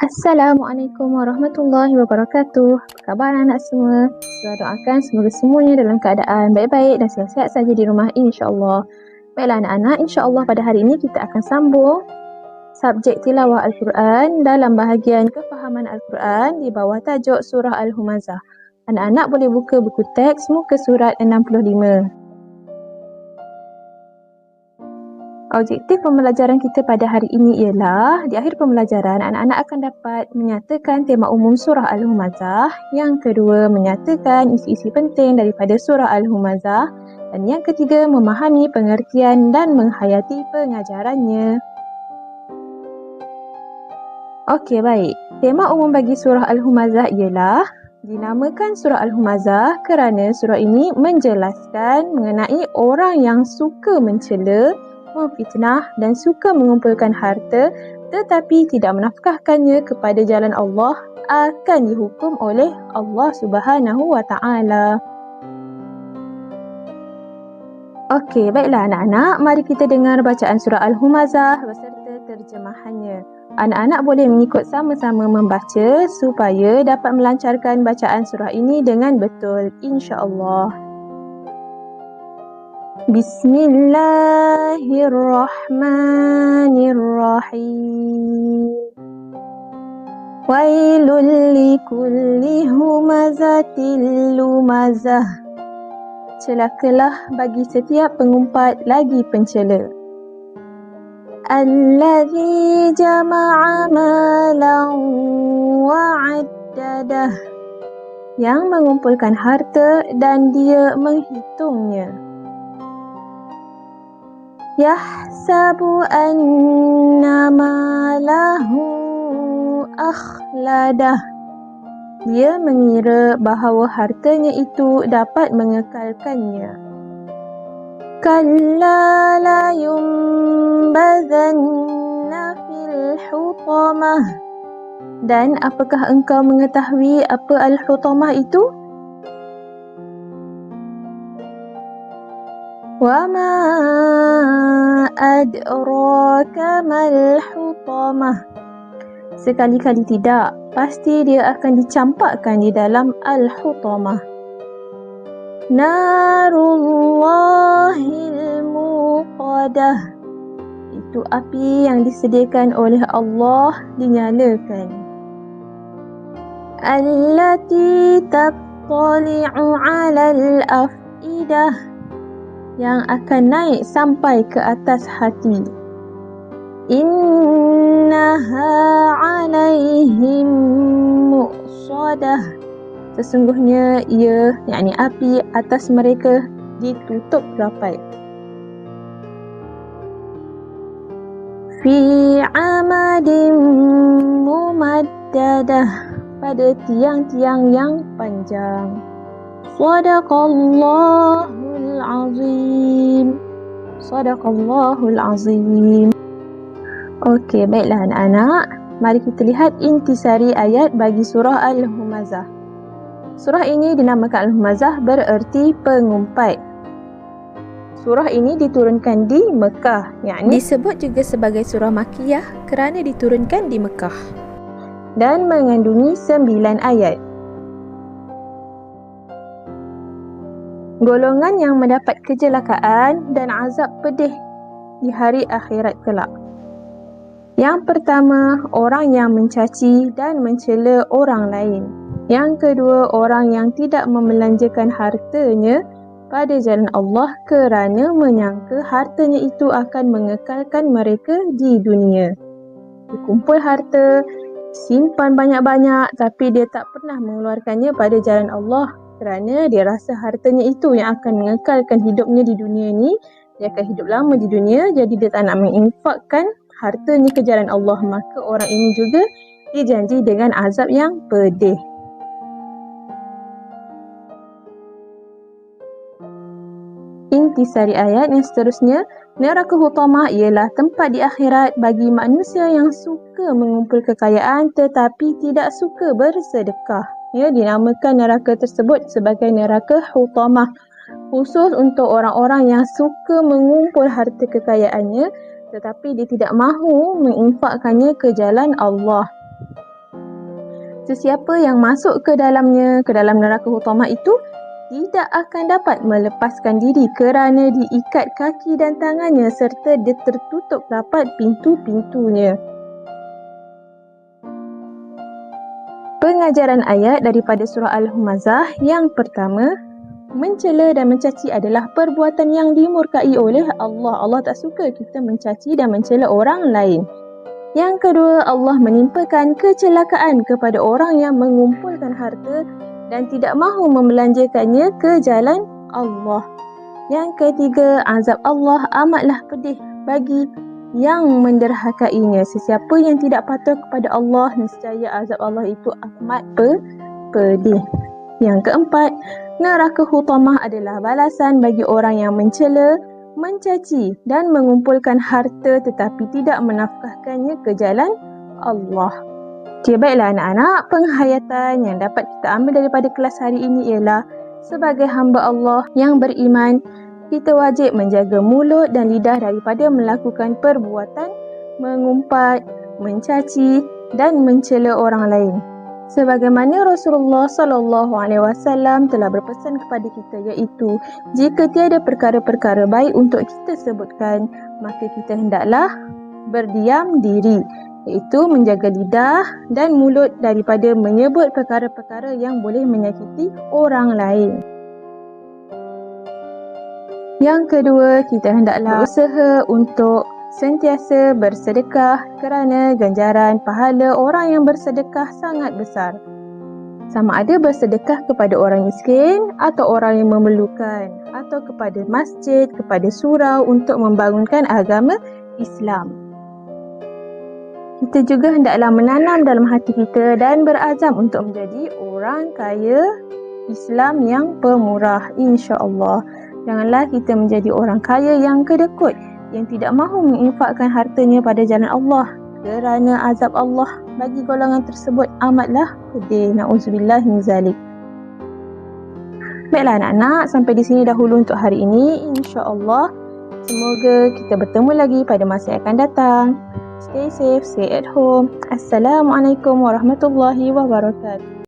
Assalamualaikum warahmatullahi wabarakatuh. Apa khabar anak semua? Saya doakan semoga semuanya dalam keadaan baik-baik dan sihat-sihat saja di rumah insya-Allah. Baiklah anak-anak, insya-Allah pada hari ini kita akan sambung subjek tilawah Al-Quran dalam bahagian kefahaman Al-Quran di bawah tajuk surah Al-Humazah. Anak-anak boleh buka buku teks muka surat 65. Objektif pembelajaran kita pada hari ini ialah di akhir pembelajaran anak-anak akan dapat menyatakan tema umum surah Al-Humazah, yang kedua menyatakan isi-isi penting daripada surah Al-Humazah, dan yang ketiga memahami pengertian dan menghayati pengajarannya. Okey, baik. Tema umum bagi surah Al-Humazah ialah dinamakan surah Al-Humazah kerana surah ini menjelaskan mengenai orang yang suka mencela, memfitnah dan suka mengumpulkan harta tetapi tidak menafkahkannya kepada jalan Allah akan dihukum oleh Allah Subhanahu wa taala. Okey, baiklah anak-anak, mari kita dengar bacaan surah Al-Humazah beserta terjemahannya. Anak-anak boleh mengikut sama-sama membaca supaya dapat melancarkan bacaan surah ini dengan betul, insya-Allah. Bismillahirrahmanirrahim. Wailul likulli humazatil lumazah. Celakalah bagi setiap pengumpat lagi pencela. Allazi jama'a malan wa'addadah. Yang mengumpulkan harta dan dia menghitungnya. Yahsabu anna malahu akhladah. Dia mengira bahawa hartanya itu dapat mengekalkannya. Kalla la yumbazanna fil hutamah. Dan apakah engkau mengetahui apa al-hutamah itu? Wa ma adraka mal hutamah. Sekali-kali tidak, pasti dia akan dicampakkan di dalam al-hutamah. Narullahil muqadah. Itu api yang disediakan oleh Allah dinyalakan. Allati tattali'u 'alal afidah. Yang akan naik sampai ke atas hati. Innaha 'alaihim mu'sadah. Sesungguhnya ia, yakni api atas mereka, ditutup rapat. Fi 'amadin mumaddadah. Pada tiang-tiang yang panjang. Sadaqallahul azim. Sadaqallahul azim. Okey, baiklah anak-anak. Mari kita lihat intisari ayat bagi surah Al-Humazah. Surah ini dinamakan Al-Humazah bererti pengumpat. Surah ini diturunkan di Mekah, yakni disebut juga sebagai surah Makkiyah kerana diturunkan di Mekah. Dan mengandungi 9 ayat. Golongan yang mendapat kecelakaan dan azab pedih di hari akhirat kelak. Yang pertama, orang yang mencaci dan mencela orang lain. Yang kedua, orang yang tidak membelanjakan hartanya pada jalan Allah kerana menyangka hartanya itu akan mengekalkan mereka di dunia. Dikumpul harta, simpan banyak-banyak tapi dia tak pernah mengeluarkannya pada jalan Allah kerana dia rasa hartanya itu yang akan mengekalkan hidupnya di dunia ni. Dia akan hidup lama di dunia, jadi dia tak nak menginfakkan hartanya ke jalan Allah. Maka orang ini juga dijanji dengan azab yang pedih. Intisari ayat yang seterusnya, neraka hutamah ialah tempat di akhirat bagi manusia yang suka mengumpul kekayaan tetapi tidak suka bersedekah. Ya, dinamakan neraka tersebut sebagai neraka hutamah, khusus untuk orang-orang yang suka mengumpul harta kekayaannya tetapi dia tidak mahu menginfakkannya ke jalan Allah. Sesiapa yang masuk ke dalamnya, ke dalam neraka hutamah itu, tidak akan dapat melepaskan diri kerana diikat kaki dan tangannya serta dia tertutup rapat pintu-pintunya. Pengajaran ayat daripada surah Al-Humazah yang pertama, mencela dan mencaci adalah perbuatan yang dimurkai oleh Allah. Allah tak suka kita mencaci dan mencela orang lain. Yang kedua, Allah menimpakan kecelakaan kepada orang yang mengumpulkan harta dan tidak mahu membelanjakannya ke jalan Allah. Yang ketiga, azab Allah amatlah pedih bagi yang menderhakainya. Sesiapa yang tidak patuh kepada Allah, nescaya azab Allah itu amat pedih. Yang keempat, neraka hutamah adalah balasan bagi orang yang mencela, mencaci dan mengumpulkan harta tetapi tidak menafkahkannya ke jalan Allah. Okay, baiklah anak-anak, penghayatan yang dapat kita ambil daripada kelas hari ini ialah sebagai hamba Allah yang beriman, kita wajib menjaga mulut dan lidah daripada melakukan perbuatan mengumpat, mencaci dan mencela orang lain. Sebagaimana Rasulullah SAW telah berpesan kepada kita, iaitu jika tiada perkara-perkara baik untuk kita sebutkan, maka kita hendaklah berdiam diri, iaitu menjaga lidah dan mulut daripada menyebut perkara-perkara yang boleh menyakiti orang lain. Yang kedua, kita hendaklah berusaha untuk sentiasa bersedekah kerana ganjaran pahala orang yang bersedekah sangat besar. Sama ada bersedekah kepada orang miskin atau orang yang memerlukan, atau kepada masjid, kepada surau untuk membangunkan agama Islam. Kita juga hendaklah menanam dalam hati kita dan berazam untuk menjadi orang kaya Islam yang pemurah, insya-Allah. Janganlah kita menjadi orang kaya yang kedekut, yang tidak mahu menginfakkan hartanya pada jalan Allah, kerana azab Allah bagi golongan tersebut amatlah pedih. Na'udzubillah min zalik. Baiklah anak-anak, sampai di sini dahulu untuk hari ini. InsyaAllah, semoga kita bertemu lagi pada masa yang akan datang. Stay safe, stay at home. Assalamualaikum warahmatullahi wabarakatuh.